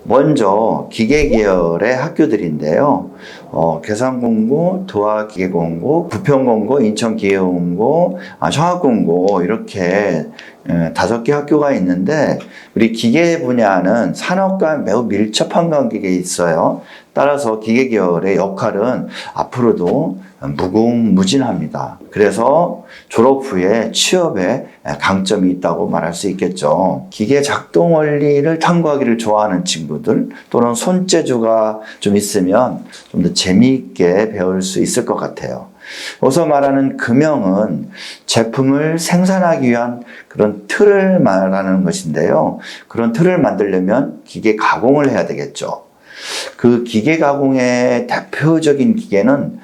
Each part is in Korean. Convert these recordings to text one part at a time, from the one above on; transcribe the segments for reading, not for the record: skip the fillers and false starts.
먼저 기계 계열의 학교들인데요. 계산공고, 도화기계공고, 부평공고, 인천기계공고, 청학공고 이렇게 5개 학교가 있는데 우리 기계 분야는 산업과 매우 밀접한 관계가 있어요. 따라서 기계 계열의 역할은 앞으로도 무궁무진합니다. 그래서 졸업 후에 취업에 강점이 있다고 말할 수 있겠죠. 기계 작동 원리를 탐구하기를 좋아하는 친구들 또는 손재주가 좀 있으면 좀 더 재미있게 배울 수 있을 것 같아요. 여기서 말하는 금형은 제품을 생산하기 위한 그런 틀을 말하는 것인데요. 그런 틀을 만들려면 기계 가공을 해야 되겠죠. 그 기계 가공의 대표적인 기계는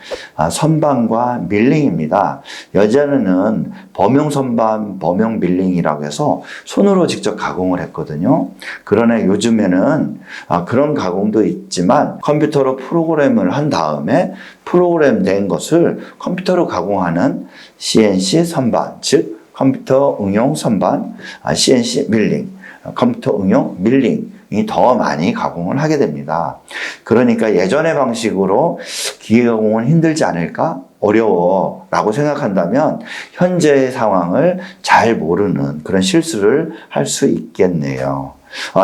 선반과 밀링입니다. 예전에는 범용 선반, 범용 밀링이라고 해서 손으로 직접 가공을 했거든요. 그러나 요즘에는 그런 가공도 있지만 컴퓨터로 프로그램을 한 다음에 프로그램된 것을 컴퓨터로 가공하는 CNC 선반, 즉 컴퓨터 응용 선반, CNC 밀링, 컴퓨터 응용 밀링 더 많이 가공을 하게 됩니다. 그러니까 예전의 방식으로 기계 가공은 힘들지 않을까? 어려워 라고 생각한다면 현재의 상황을 잘 모르는 그런 실수를 할 수 있겠네요.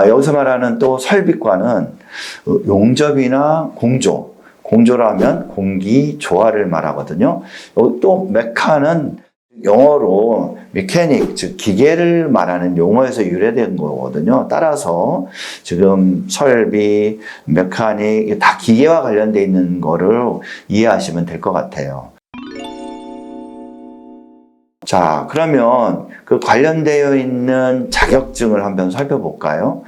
여기서 말하는 또 설비과는 용접이나 공조라면 공기 조화를 말하거든요. 또 메카는 영어로 메케닉, 즉 기계를 말하는 용어에서 유래된 거거든요. 따라서 지금 설비, 메카닉 다 기계와 관련되어 있는 거를 이해하시면 될 것 같아요. 자, 그러면 그 관련되어 있는 자격증을 한번 살펴볼까요?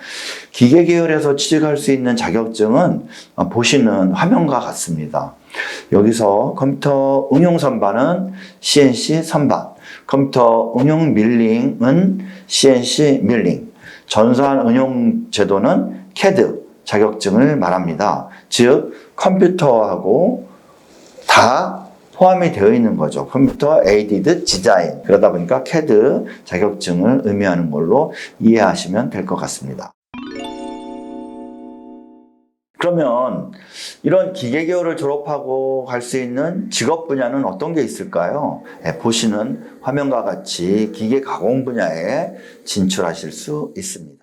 기계 계열에서 취직할 수 있는 자격증은 보시는 화면과 같습니다. 여기서 컴퓨터 응용 선반은 CNC 선반, 컴퓨터 응용 밀링은 CNC 밀링, 전산 응용 제도는 CAD 자격증을 말합니다. 즉 컴퓨터하고 다 포함이 되어 있는 거죠. 컴퓨터 에이디드 디자인. 그러다 보니까 CAD 자격증을 의미하는 걸로 이해하시면 될 것 같습니다. 그러면 이런 기계 계열을 졸업하고 갈 수 있는 직업 분야는 어떤 게 있을까요? 보시는 화면과 같이 기계 가공 분야에 진출하실 수 있습니다.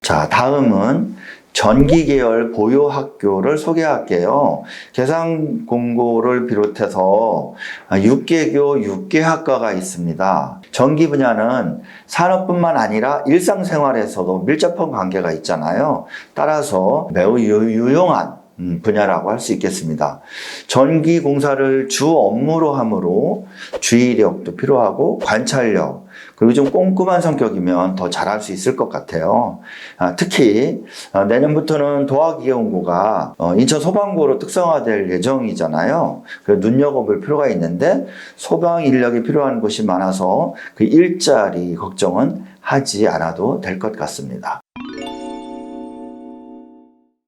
자, 다음은 전기 계열 보유 학교를 소개할게요. 계산공고를 비롯해서 6개교 6개학과가 있습니다. 전기 분야는 산업뿐만 아니라 일상생활에서도 밀접한 관계가 있잖아요. 따라서 매우 유용한 분야라고 할 수 있겠습니다. 전기 공사를 주 업무로 하므로 주의력도 필요하고 관찰력, 그리고 좀 꼼꼼한 성격이면 더 잘할 수 있을 것 같아요. 특히 내년부터는 도화기계공고가 인천 소방고로 특성화될 예정이잖아요. 그래서 눈여겨볼 필요가 있는데 소방 인력이 필요한 곳이 많아서 그 일자리 걱정은 하지 않아도 될 것 같습니다.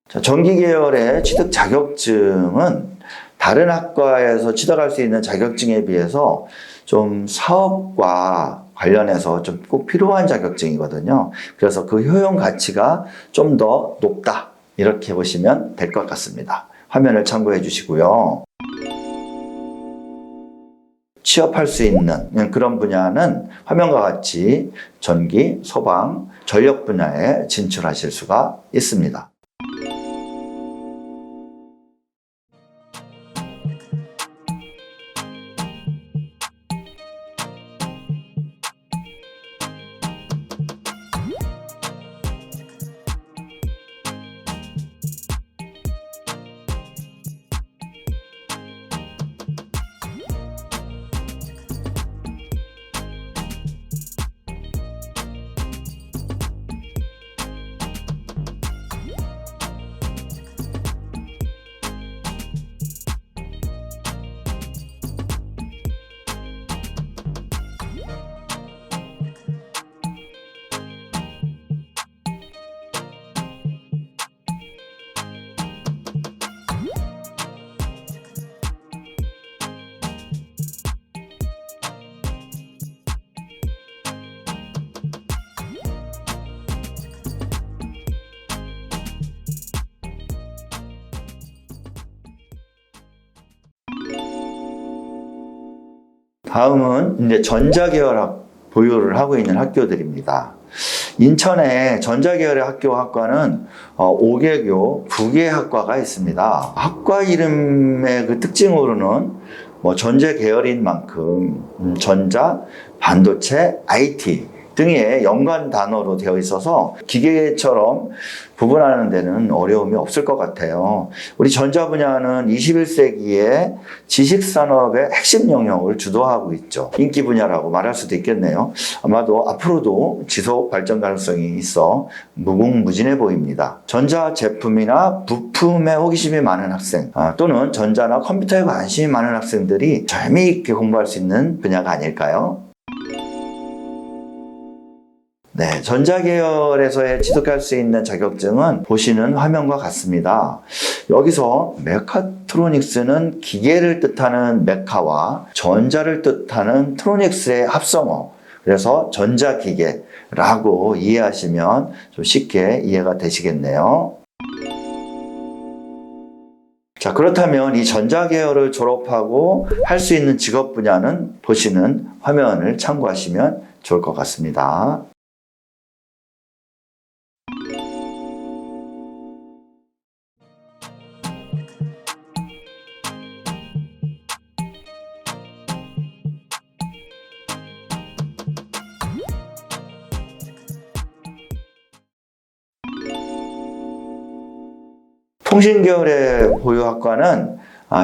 자, 전기 계열의 취득 자격증은 다른 학과에서 취득할 수 있는 자격증에 비해서 좀 사업과 관련해서 좀 꼭 필요한 자격증이거든요. 그래서 그 효용 가치가 좀 더 높다. 이렇게 보시면 될 것 같습니다. 화면을 참고해 주시고요. 취업할 수 있는 그런 분야는 화면과 같이 전기, 소방, 전력 분야에 진출하실 수가 있습니다. 다음은 이제 전자계열 보유를 하고 있는 학교들입니다. 인천에 전자계열의 학과는 5개교 9개 학과가 있습니다. 학과 이름의 그 특징으로는 전자 계열인 만큼 전자, 반도체, IT 등의 연관 단어로 되어 있어서 기계처럼 구분하는 데는 어려움이 없을 것 같아요. 우리 전자 분야는 21세기의 지식산업의 핵심 영역을 주도하고 있죠. 인기 분야라고 말할 수도 있겠네요. 아마도 앞으로도 지속 발전 가능성이 있어 무궁무진해 보입니다. 전자 제품이나 부품에 호기심이 많은 학생 또는 전자나 컴퓨터에 관심이 많은 학생들이 재미있게 공부할 수 있는 분야가 아닐까요? 네, 전자계열에서의 취득할 수 있는 자격증은 보시는 화면과 같습니다. 여기서 메카트로닉스는 기계를 뜻하는 메카와 전자를 뜻하는 트로닉스의 합성어, 그래서 전자기계라고 이해하시면 좀 쉽게 이해가 되시겠네요. 자, 그렇다면 이 전자계열을 졸업하고 할 수 있는 직업 분야는 보시는 화면을 참고하시면 좋을 것 같습니다. 통신계열의 보유학과는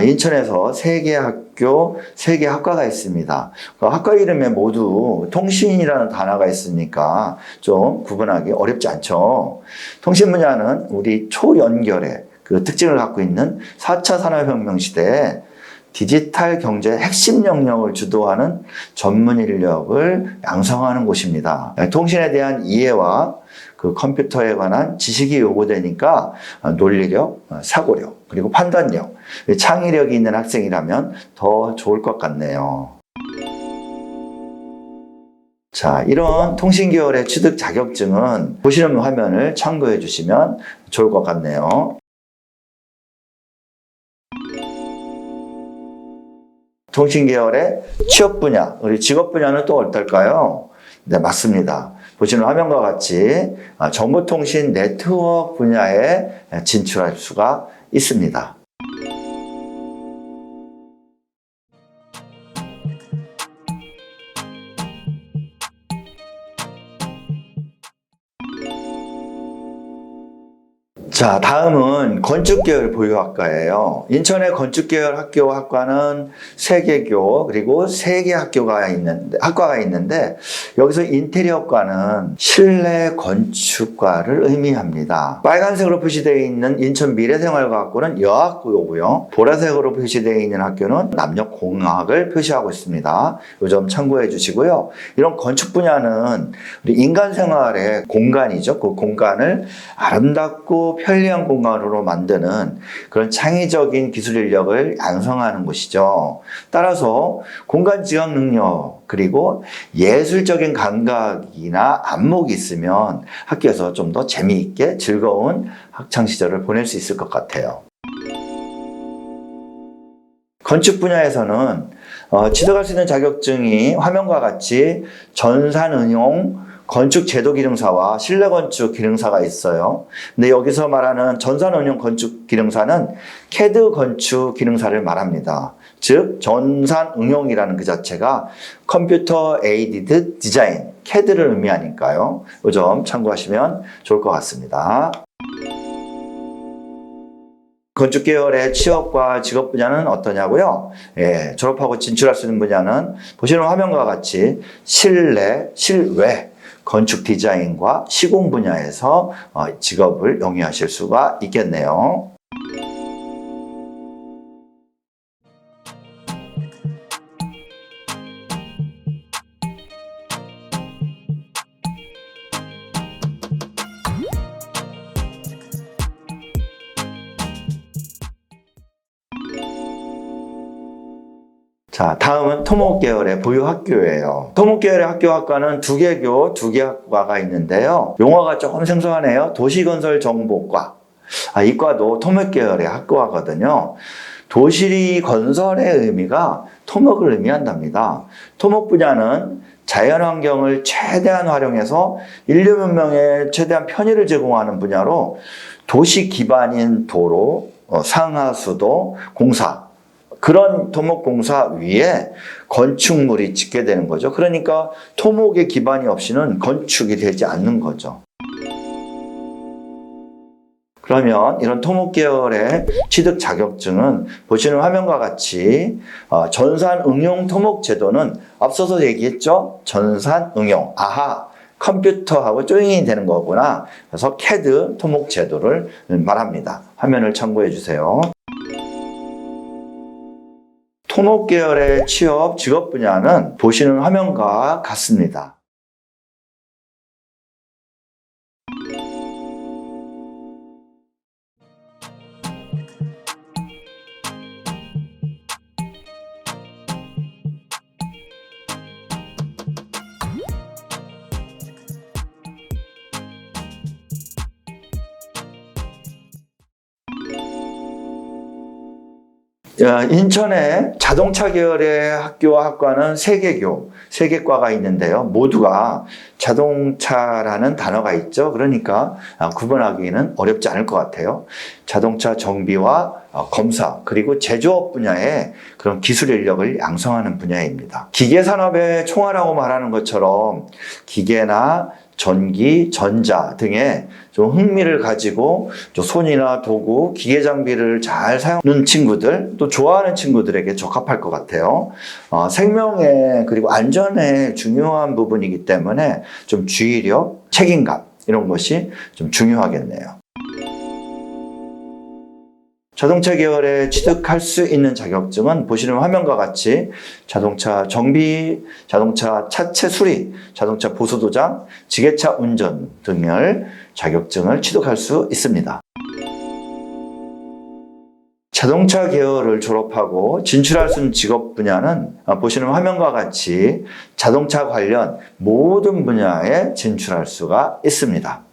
인천에서 3개 학교, 3개 학과가 있습니다. 그 학과 이름에 모두 통신이라는 단어가 있으니까 좀 구분하기 어렵지 않죠. 통신 분야는 우리 초연결의 그 특징을 갖고 있는 4차 산업혁명 시대에 디지털 경제의 핵심 영역을 주도하는 전문 인력을 양성하는 곳입니다. 통신에 대한 이해와 그 컴퓨터에 관한 지식이 요구되니까 논리력, 사고력, 그리고 판단력, 창의력이 있는 학생이라면 더 좋을 것 같네요. 자, 이런 통신계열의 취득 자격증은 보시는 화면을 참고해 주시면 좋을 것 같네요. 통신계열의 취업 분야, 우리 직업 분야는 또 어떨까요? 네, 맞습니다. 보시는 화면과 같이 정보통신 네트워크 분야에 진출할 수가 있습니다. 자, 다음은 건축계열 보유학과예요. 인천의 건축계열 학과는 3개교 그리고 3개 학과가 있는데 여기서 인테리어과는 실내 건축과를 의미합니다. 빨간색으로 표시되어 있는 인천 미래생활과학고는 여학고고요. 보라색으로 표시되어 있는 학교는 남녀공학을 표시하고 있습니다. 이 점 참고해 주시고요. 이런 건축 분야는 우리 인간 생활의 공간이죠. 그 공간을 아름답고 편리한 공간으로 만드는 그런 창의적인 기술 인력을 양성하는 곳이죠. 따라서 공간 지각 능력 그리고 예술적인 감각이나 안목이 있으면 학교에서 좀 더 재미있게 즐거운 학창 시절을 보낼 수 있을 것 같아요. 건축 분야에서는 취득할 수 있는 자격증이 화면과 같이 전산응용 건축제도기능사와 실내건축기능사가 있어요. 근데 여기서 말하는 전산응용 건축기능사는 CAD 건축기능사를 말합니다. 즉 전산응용이라는 그 자체가 컴퓨터 에이디드 디자인, CAD를 의미하니까요. 이 점 참고하시면 좋을 것 같습니다. 건축 계열의 취업과 직업 분야는 어떠냐고요? 예, 졸업하고 진출할 수 있는 분야는 보시는 화면과 같이 실내, 실외, 건축 디자인과 시공 분야에서 직업을 영위하실 수가 있겠네요. 자, 다음은 토목 계열의 보유 학교예요. 토목 계열의 학교학과는 두 개교, 두 개 학과가 있는데요. 용어가 조금 생소하네요. 도시건설정보과. 이 과도 토목 계열의 학과거든요. 도시 건설의 의미가 토목을 의미한답니다. 토목 분야는 자연환경을 최대한 활용해서 인류 문명에 최대한 편의를 제공하는 분야로 도시 기반인 도로, 상하수도, 공사, 그런 토목공사 위에 건축물이 짓게 되는 거죠. 그러니까 토목의 기반이 없이는 건축이 되지 않는 거죠. 그러면 이런 토목 계열의 취득 자격증은 보시는 화면과 같이 전산응용 토목제도는 앞서서 얘기했죠. 전산응용. 아하. 컴퓨터하고 조인이 되는 거구나. 그래서 CAD 토목제도를 말합니다. 화면을 참고해 주세요. 토목 계열의 취업, 직업 분야는 보시는 화면과 같습니다. 인천의 자동차 계열의 학교와 학과는 세 개 과가 있는데요. 모두가 자동차라는 단어가 있죠. 그러니까 구분하기는 어렵지 않을 것 같아요. 자동차 정비와 검사, 그리고 제조업 분야의 그런 기술 인력을 양성하는 분야입니다. 기계산업의 총알이라고 말하는 것처럼 기계나 전기, 전자 등의 좀 흥미를 가지고 손이나 도구, 기계 장비를 잘 사용하는 친구들, 또 좋아하는 친구들에게 적합할 것 같아요. 생명에 그리고 안전에 중요한 부분이기 때문에 좀 주의력, 책임감 이런 것이 좀 중요하겠네요. 자동차 계열에 취득할 수 있는 자격증은 보시는 화면과 같이 자동차 정비, 자동차 차체 수리, 자동차 보수 도장, 지게차 운전 등을 자격증을 취득할 수 있습니다. 자동차 계열을 졸업하고 진출할 수 있는 직업 분야는 보시는 화면과 같이 자동차 관련 모든 분야에 진출할 수가 있습니다.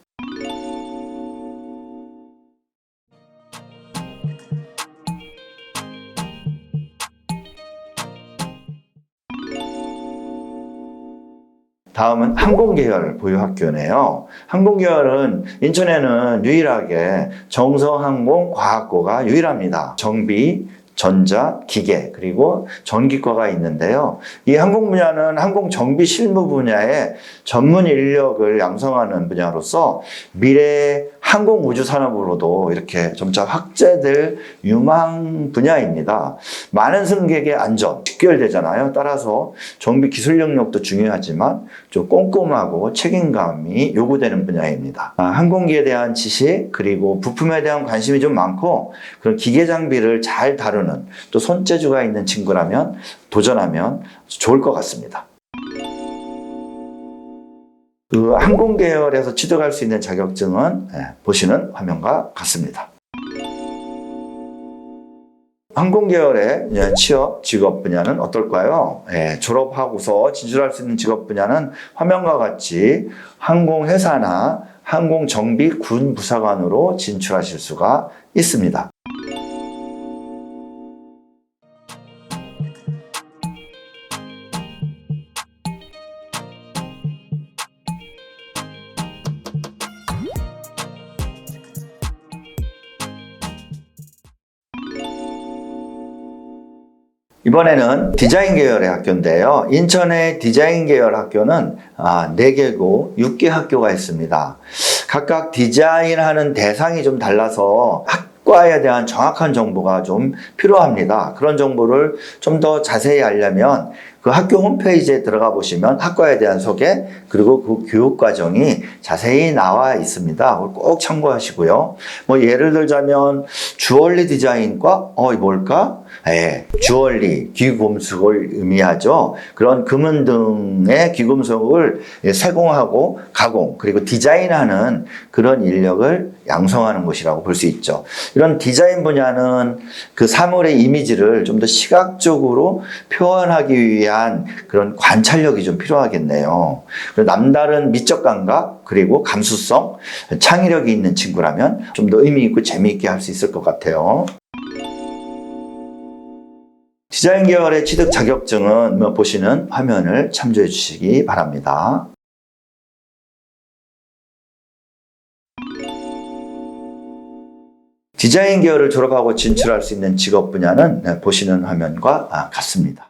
다음은 항공계열 보유학교네요. 항공계열은 인천에는 유일하게 정성항공과학고가 유일합니다. 정비, 전자, 기계, 그리고 전기과가 있는데요. 이 항공 분야는 항공 정비 실무 분야의 전문 인력을 양성하는 분야로서 미래 항공 우주 산업으로도 이렇게 점차 확대될 유망 분야입니다. 많은 승객의 안전, 직결되잖아요. 따라서 정비 기술 영역도 중요하지만 좀 꼼꼼하고 책임감이 요구되는 분야입니다. 항공기에 대한 지식, 그리고 부품에 대한 관심이 좀 많고 그런 기계 장비를 잘 다루는 또 손재주가 있는 친구라면 도전하면 좋을 것 같습니다. 그 항공 계열에서 취득할 수 있는 자격증은 보시는 화면과 같습니다. 항공 계열의 취업 직업 분야는 어떨까요? 졸업하고서 진출할 수 있는 직업 분야는 화면과 같이 항공회사나 항공정비군 부사관으로 진출하실 수가 있습니다. 이번에는 디자인 계열의 학교인데요. 인천의 디자인 계열 학교는 4개고 6개 학교가 있습니다. 각각 디자인하는 대상이 좀 달라서 학과에 대한 정확한 정보가 좀 필요합니다. 그런 정보를 좀 더 자세히 알려면 그 학교 홈페이지에 들어가 보시면 학과에 대한 소개 그리고 그 교육 과정이 자세히 나와 있습니다. 꼭 참고하시고요. 뭐 예를 들자면 주얼리 디자인과 뭘까? 주얼리, 귀금속을 의미하죠. 그런 금은 등의 귀금속을 세공하고 가공 그리고 디자인하는 그런 인력을 양성하는 곳이라고 볼 수 있죠. 이런 디자인 분야는 그 사물의 이미지를 좀 더 시각적으로 표현하기 위한 그런 관찰력이 좀 필요하겠네요. 남다른 미적 감각 그리고 감수성, 창의력이 있는 친구라면 좀 더 의미 있고 재미있게 할 수 있을 것 같아요. 디자인 계열의 취득 자격증은 보시는 화면을 참조해 주시기 바랍니다. 디자인 계열을 졸업하고 진출할 수 있는 직업 분야는 보시는 화면과 같습니다.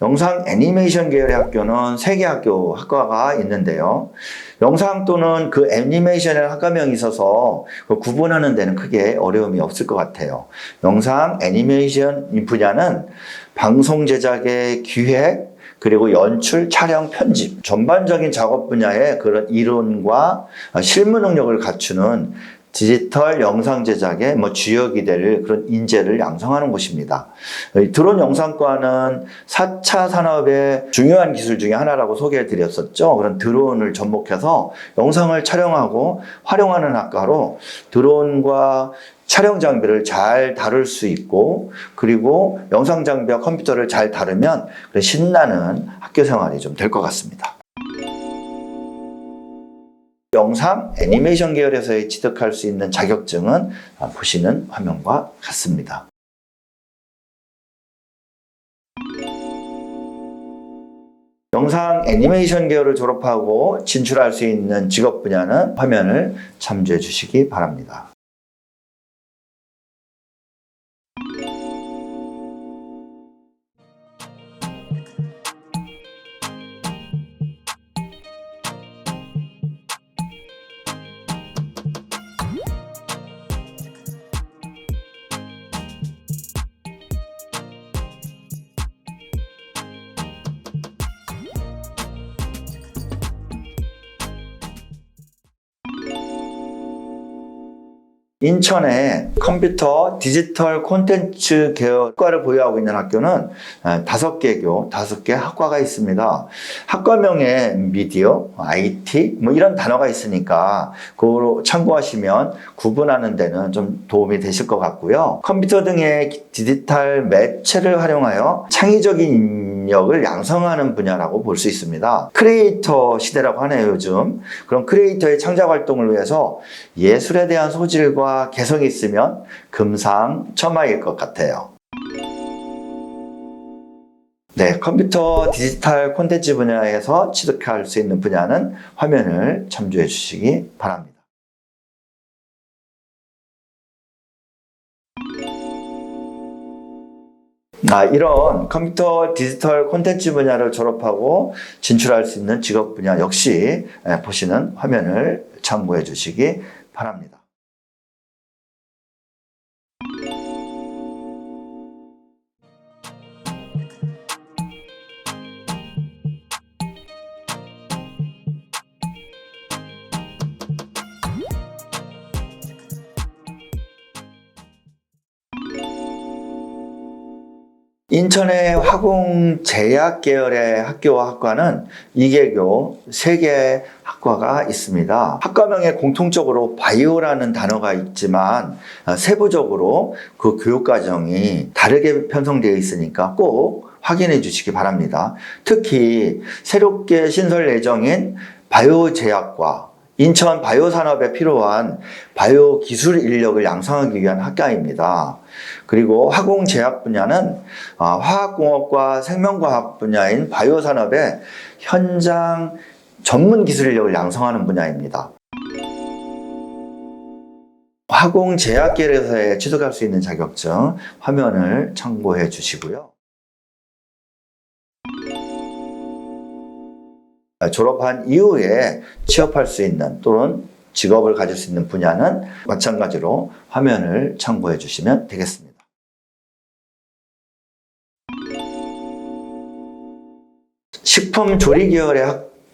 영상 애니메이션 계열의 학교는 3개 학과가 있는데요. 영상 또는 그 애니메이션의 학과명이 있어서 구분하는 데는 크게 어려움이 없을 것 같아요. 영상 애니메이션 분야는 방송 제작의 기획, 그리고 연출, 촬영, 편집, 전반적인 작업 분야의 그런 이론과 실무 능력을 갖추는 디지털 영상 제작의 주역이 될 그런 인재를 양성하는 곳입니다. 드론 영상과는 4차 산업의 중요한 기술 중에 하나라고 소개해 드렸었죠. 그런 드론을 접목해서 영상을 촬영하고 활용하는 학과로 드론과 촬영 장비를 잘 다룰 수 있고 그리고 영상 장비와 컴퓨터를 잘 다루면 신나는 학교 생활이 좀 될 것 같습니다. 영상 애니메이션 계열에서 취득할 수 있는 자격증은 보시는 화면과 같습니다. 영상 애니메이션 계열을 졸업하고 진출할 수 있는 직업 분야는 화면을 참조해 주시기 바랍니다. 인천의 컴퓨터 디지털 콘텐츠 계열과를 보유하고 있는 학교는 5개 학과가 있습니다. 학과명에 미디어, IT 이런 단어가 있으니까 그거로 참고하시면 구분하는 데는 좀 도움이 되실 것 같고요. 컴퓨터 등의 디지털 매체를 활용하여 창의적인 능력을 양성하는 분야라고 볼 수 있습니다. 크리에이터 시대라고 하네요, 요즘. 그런 크리에이터의 창작 활동을 위해서 예술에 대한 소질과 개성이 있으면 금상첨화일 것 같아요. 네, 컴퓨터 디지털 콘텐츠 분야에서 취득할 수 있는 분야는 화면을 참조해 주시기 바랍니다. 이런 컴퓨터 디지털 콘텐츠 분야를 졸업하고 진출할 수 있는 직업 분야 역시 보시는 화면을 참고해 주시기 바랍니다. 인천의 화공제약 계열의 학교와 학과는 2개교 3개의 학과가 있습니다. 학과명에 공통적으로 바이오라는 단어가 있지만 세부적으로 그 교육과정이 다르게 편성되어 있으니까 꼭 확인해 주시기 바랍니다. 특히 새롭게 신설 예정인 바이오제약과 인천 바이오산업에 필요한 바이오 기술 인력을 양성하기 위한 학과입니다. 그리고 화공제약 분야는 화학공업과 생명과학 분야인 바이오산업의 현장 전문 기술 인력을 양성하는 분야입니다. 화공제약계에서 취득할 수 있는 자격증 화면을 참고해 주시고요. 졸업한 이후에 취업할 수 있는 또는 직업을 가질 수 있는 분야는 마찬가지로 화면을 참고해 주시면 되겠습니다. 식품조리 계열의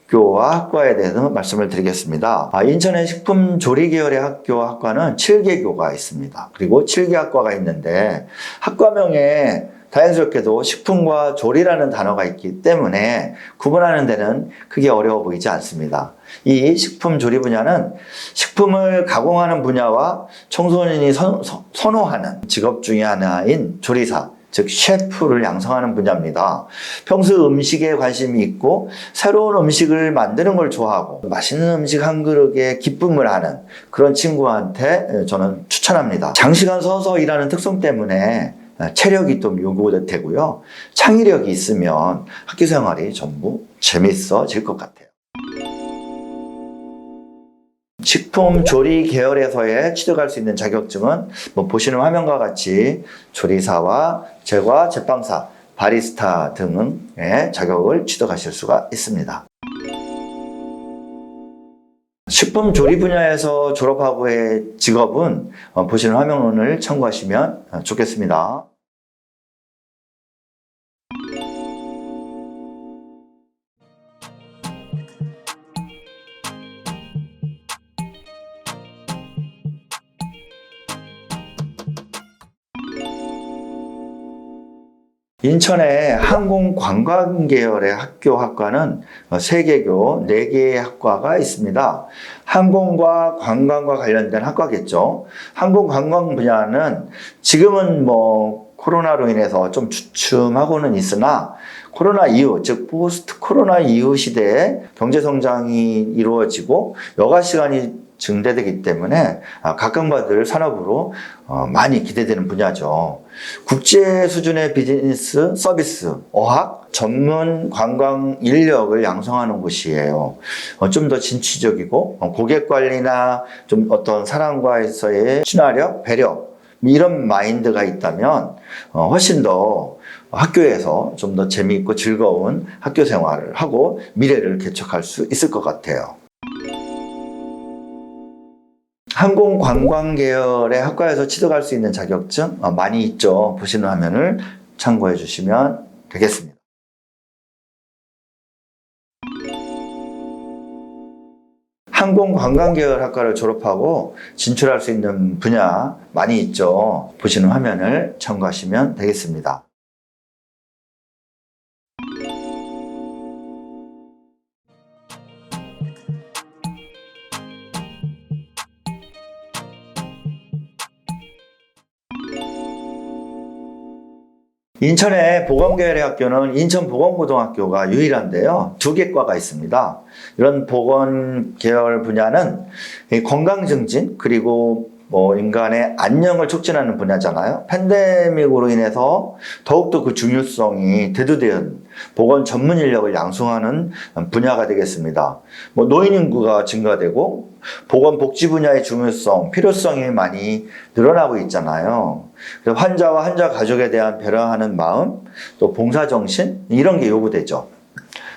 학교와 학과에 대해서 말씀을 드리겠습니다. 인천의 식품조리 계열의 학교와 학과는 7개교가 있습니다. 그리고 7개 학과가 있는데 학과명에 자연스럽게도 식품과 조리라는 단어가 있기 때문에 구분하는 데는 크게 어려워 보이지 않습니다. 이 식품 조리 분야는 식품을 가공하는 분야와 청소년이 선호하는 직업 중에 하나인 조리사, 즉 셰프를 양성하는 분야입니다. 평소 음식에 관심이 있고 새로운 음식을 만드는 걸 좋아하고 맛있는 음식 한 그릇에 기쁨을 하는 그런 친구한테 저는 추천합니다. 장시간 서서 일하는 특성 때문에 체력이 좀 요구되고요. 창의력이 있으면 학교 생활이 전부 재밌어질 것 같아요. 식품 조리 계열에서의 취득할 수 있는 자격증은 보시는 화면과 같이 조리사와 제과, 제빵사, 바리스타 등의 자격을 취득하실 수가 있습니다. 식품 조리 분야에서 졸업하고의 직업은 보시는 화면을 참고하시면 좋겠습니다. 인천의 항공관광 계열의 학교 학과는 3개교 4개의 학과가 있습니다. 항공과 관광과 관련된 학과겠죠. 항공관광 분야는 지금은 코로나로 인해서 좀 주춤하고는 있으나 코로나 이후, 즉 포스트 코로나 이후 시대에 경제 성장이 이루어지고 여가 시간이 증대되기 때문에 각광받을 산업으로 많이 기대되는 분야죠. 국제 수준의 비즈니스, 서비스, 어학, 전문 관광 인력을 양성하는 곳이에요. 좀 더 진취적이고 고객 관리나 좀 어떤 사람과에서의 친화력, 배려 이런 마인드가 있다면 훨씬 더 학교에서 좀 더 재미있고 즐거운 학교 생활을 하고 미래를 개척할 수 있을 것 같아요. 항공관광 계열의 학과에서 취득할 수 있는 자격증 많이 있죠. 보시는 화면을 참고해 주시면 되겠습니다. 항공관광 계열 학과를 졸업하고 진출할 수 있는 분야 많이 있죠. 보시는 화면을 참고하시면 되겠습니다. 인천의 보건계열의 학교는 인천보건고등학교가 유일한데요. 2개 과가 있습니다. 이런 보건계열 분야는 건강 증진 그리고 인간의 안녕을 촉진하는 분야잖아요. 팬데믹으로 인해서 더욱더 그 중요성이 대두된 보건 전문 인력을 양성하는 분야가 되겠습니다. 노인 인구가 증가되고 보건복지 분야의 중요성, 필요성이 많이 늘어나고 있잖아요. 그래서 환자와 환자 가족에 대한 배려하는 마음, 또 봉사정신 이런 게 요구되죠.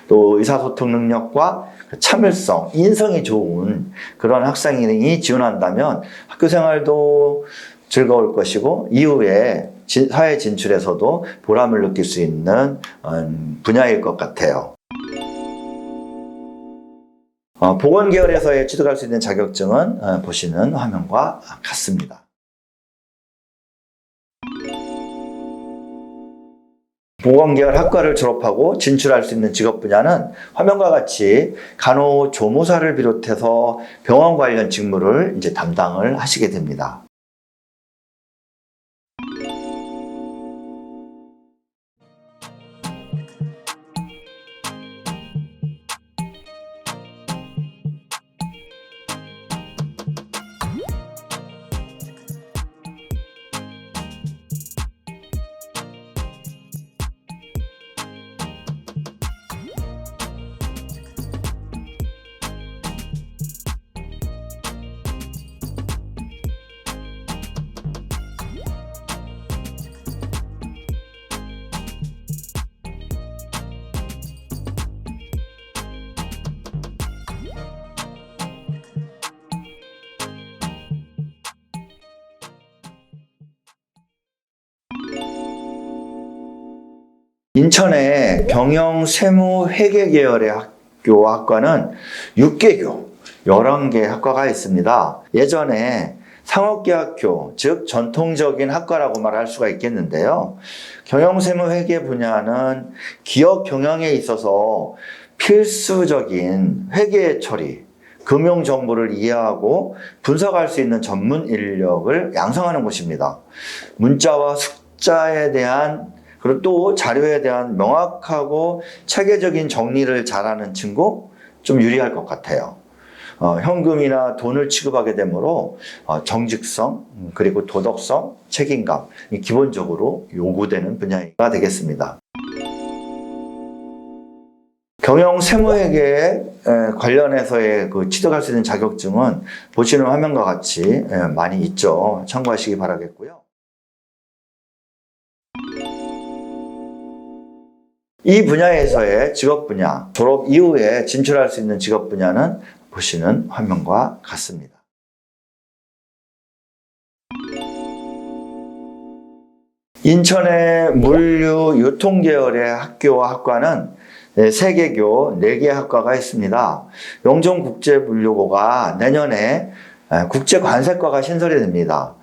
또 의사소통 능력과 참을성, 인성이 좋은 그런 학생이 지원한다면 학교 생활도 즐거울 것이고 이후에 사회 진출에서도 보람을 느낄 수 있는 분야일 것 같아요. 보건계열에서의 취득할 수 있는 자격증은 보시는 화면과 같습니다. 보건계열 학과를 졸업하고 진출할 수 있는 직업 분야는 화면과 같이 간호조무사를 비롯해서 병원 관련 직무를 이제 담당을 하시게 됩니다. 인천의 경영세무회계 계열의 학과는 6개교, 11개 학과가 있습니다. 예전에 상업계학교, 즉 전통적인 학과라고 말할 수가 있겠는데요. 경영세무회계 분야는 기업 경영에 있어서 필수적인 회계 처리, 금융 정보를 이해하고 분석할 수 있는 전문 인력을 양성하는 곳입니다. 문자와 숫자에 대한 그리고 또 자료에 대한 명확하고 체계적인 정리를 잘하는 친구 좀 유리할 것 같아요. 현금이나 돈을 취급하게 되므로 정직성 그리고 도덕성, 책임감이 기본적으로 요구되는 분야가 되겠습니다. 경영세무회계 관련해서의 취득할 수 있는 자격증은 보시는 화면과 같이 많이 있죠. 참고하시기 바라겠고요. 이 분야에서의 직업 분야, 졸업 이후에 진출할 수 있는 직업 분야는 보시는 화면과 같습니다. 인천의 물류 유통 계열의 학교와 학과는 3개교 4개 학과가 있습니다. 영종국제물류고가 내년에 국제관세과가 신설이 됩니다.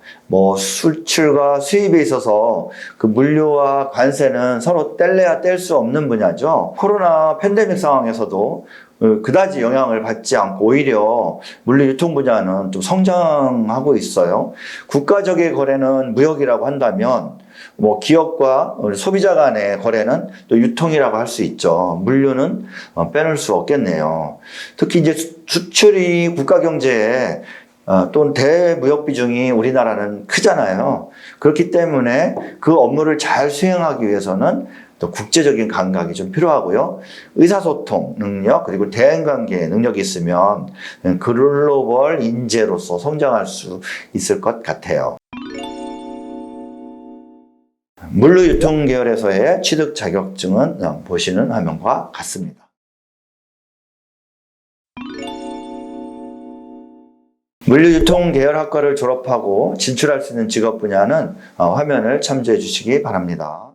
수출과 수입에 있어서 그 물류와 관세는 서로 뗄래야 뗄 수 없는 분야죠. 코로나 팬데믹 상황에서도 그다지 영향을 받지 않고 오히려 물류 유통 분야는 좀 성장하고 있어요. 국가적인 거래는 무역이라고 한다면 기업과 소비자 간의 거래는 또 유통이라고 할 수 있죠. 물류는 빼놓을 수 없겠네요. 특히 이제 수출이 국가 경제에 또는 대무역 비중이 우리나라는 크잖아요. 그렇기 때문에 그 업무를 잘 수행하기 위해서는 또 국제적인 감각이 좀 필요하고요. 의사소통 능력 그리고 대인관계 능력이 있으면 글로벌 인재로서 성장할 수 있을 것 같아요. 물류유통 계열에서의 취득 자격증은 보시는 화면과 같습니다. 물류유통 계열 학과를 졸업하고 진출할 수 있는 직업 분야는 화면을 참조해 주시기 바랍니다.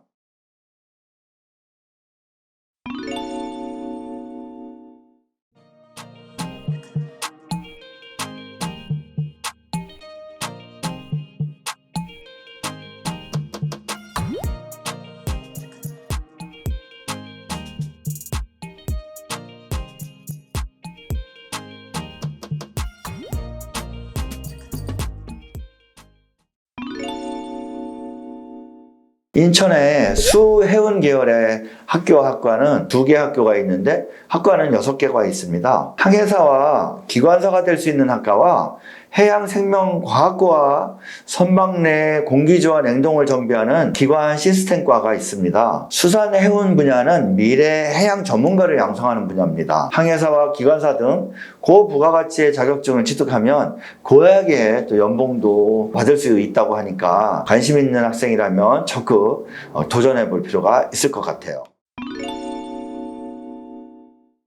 인천의 수해운 계열의 학교와 학과는 2개 학교가 있는데 학과는 6개가 있습니다. 항해사와 기관사가 될 수 있는 학과와 해양생명과학과와 선박내 공기조와 냉동을 정비하는 기관 시스템과가 있습니다. 수산해운 분야는 미래 해양 전문가를 양성하는 분야입니다. 항해사와 기관사 등 고부가가치의 자격증을 취득하면 고액의 또 연봉도 받을 수 있다고 하니까 관심 있는 학생이라면 적극 도전해 볼 필요가 있을 것 같아요.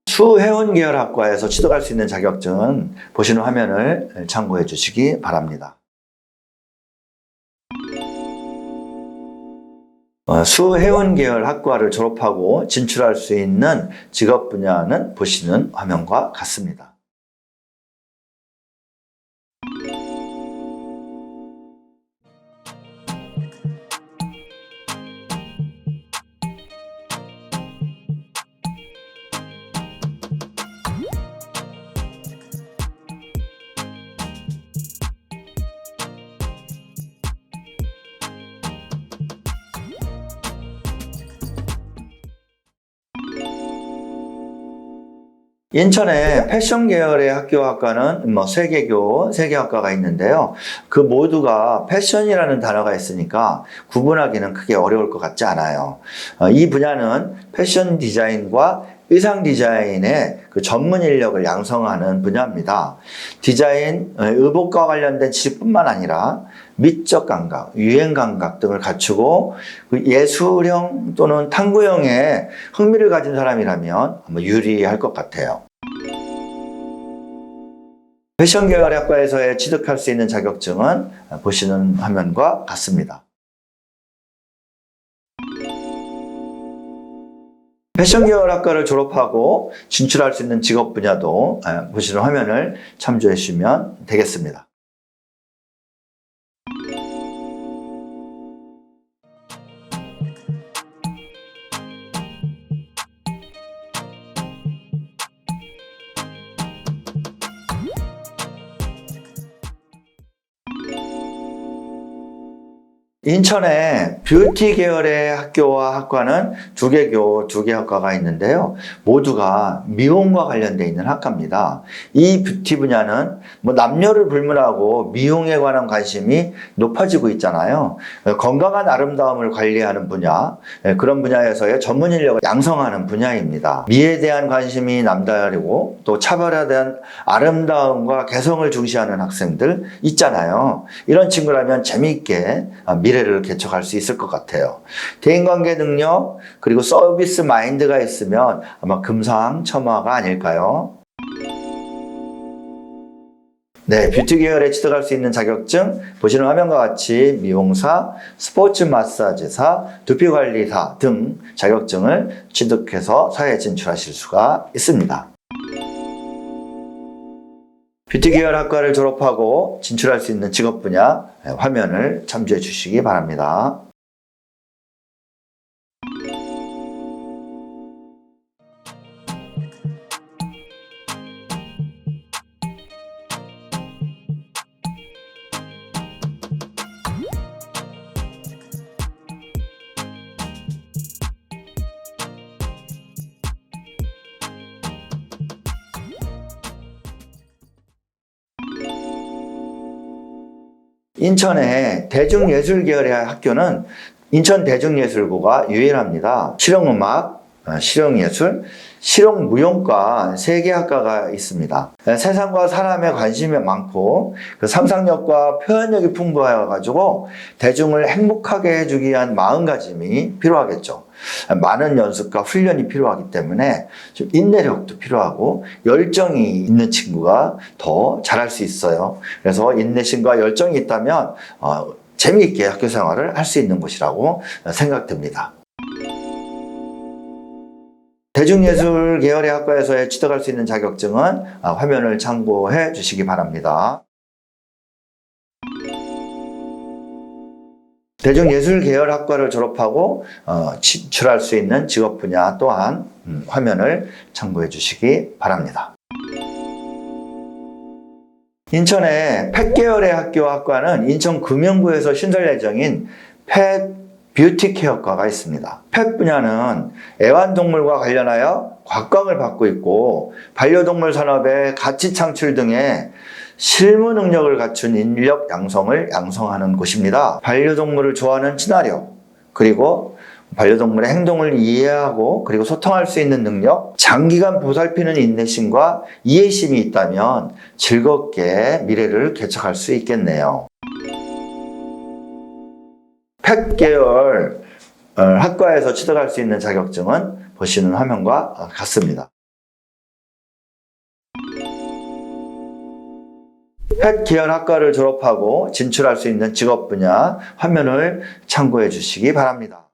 수해운 계열 학과에서 취득할 수 있는 자격증은 보시는 화면을 참고해 주시기 바랍니다. 수해운 계열 학과를 졸업하고 진출할 수 있는 직업 분야는 보시는 화면과 같습니다. 인천에 패션 계열의 학교학과는 세계학과가 있는데요. 그 모두가 패션이라는 단어가 있으니까 구분하기는 크게 어려울 것 같지 않아요. 이 분야는 패션 디자인과 의상 디자인의 그 전문 인력을 양성하는 분야입니다. 디자인, 의복과 관련된 지식뿐만 아니라 미적 감각, 유행 감각 등을 갖추고 그 예술형 또는 탐구형에 흥미를 가진 사람이라면 아마 유리할 것 같아요. 패션 계열 학과에서의 취득할 수 있는 자격증은 보시는 화면과 같습니다. 패션 계열 학과를 졸업하고 진출할 수 있는 직업 분야도 보시는 화면을 참조해 주시면 되겠습니다. 인천에 뷰티 계열의 학교와 학과는 두 개 학과가 있는데요. 모두가 미용과 관련되어 있는 학과입니다. 이 뷰티 분야는 남녀를 불문하고 미용에 관한 관심이 높아지고 있잖아요. 건강한 아름다움을 관리하는 분야, 그런 분야에서의 전문 인력을 양성하는 분야입니다. 미에 대한 관심이 남다르고 또 차별에 대한 아름다움과 개성을 중시하는 학생들 있잖아요. 이런 친구라면 재미있게 미래를 개척할 수 있을 것 같아요. 대인관계 능력 그리고 서비스 마인드가 있으면 아마 금상첨화가 아닐까요? 네, 뷰티 계열에 취득할 수 있는 자격증 보시는 화면과 같이 미용사, 스포츠 마사지사, 두피관리사 등 자격증을 취득해서 사회에 진출하실 수가 있습니다. 뷰티 계열 학과를 졸업하고 진출할 수 있는 직업 분야 화면을 참조해 주시기 바랍니다. 인천의 대중예술 계열의 학교는 인천 대중예술고가 유일합니다. 실용음악, 실용예술, 실용무용과 세 개 학과가 있습니다. 세상과 사람의 관심이 많고 그 상상력과 표현력이 풍부해가지고 대중을 행복하게 해주기 위한 마음가짐이 필요하겠죠. 많은 연습과 훈련이 필요하기 때문에 좀 인내력도 필요하고 열정이 있는 친구가 더 잘할 수 있어요. 그래서 인내심과 열정이 있다면 재미있게 학교 생활을 할 수 있는 곳이라고 생각됩니다. 대중예술 계열의 학과에서 취득할 수 있는 자격증은 화면을 참고해 주시기 바랍니다. 대중예술 계열 학과를 졸업하고 진출할 수 있는 직업 분야 또한 화면을 참고해 주시기 바랍니다. 인천의 펫 계열의 학교와 학과는 인천금연구에서 신설 예정인 펫 뷰티 케어과가 있습니다. 펫 분야는 애완동물과 관련하여 곽광을 받고 있고 반려동물 산업의 가치 창출 등의 실무 능력을 갖춘 인력 양성하는 곳입니다. 반려동물을 좋아하는 친화력, 그리고 반려동물의 행동을 이해하고 그리고 소통할 수 있는 능력, 장기간 보살피는 인내심과 이해심이 있다면 즐겁게 미래를 개척할 수 있겠네요. 펫 계열 학과에서 취득할 수 있는 자격증은 보시는 화면과 같습니다. 펫 계열 학과를 졸업하고 진출할 수 있는 직업 분야 화면을 참고해 주시기 바랍니다.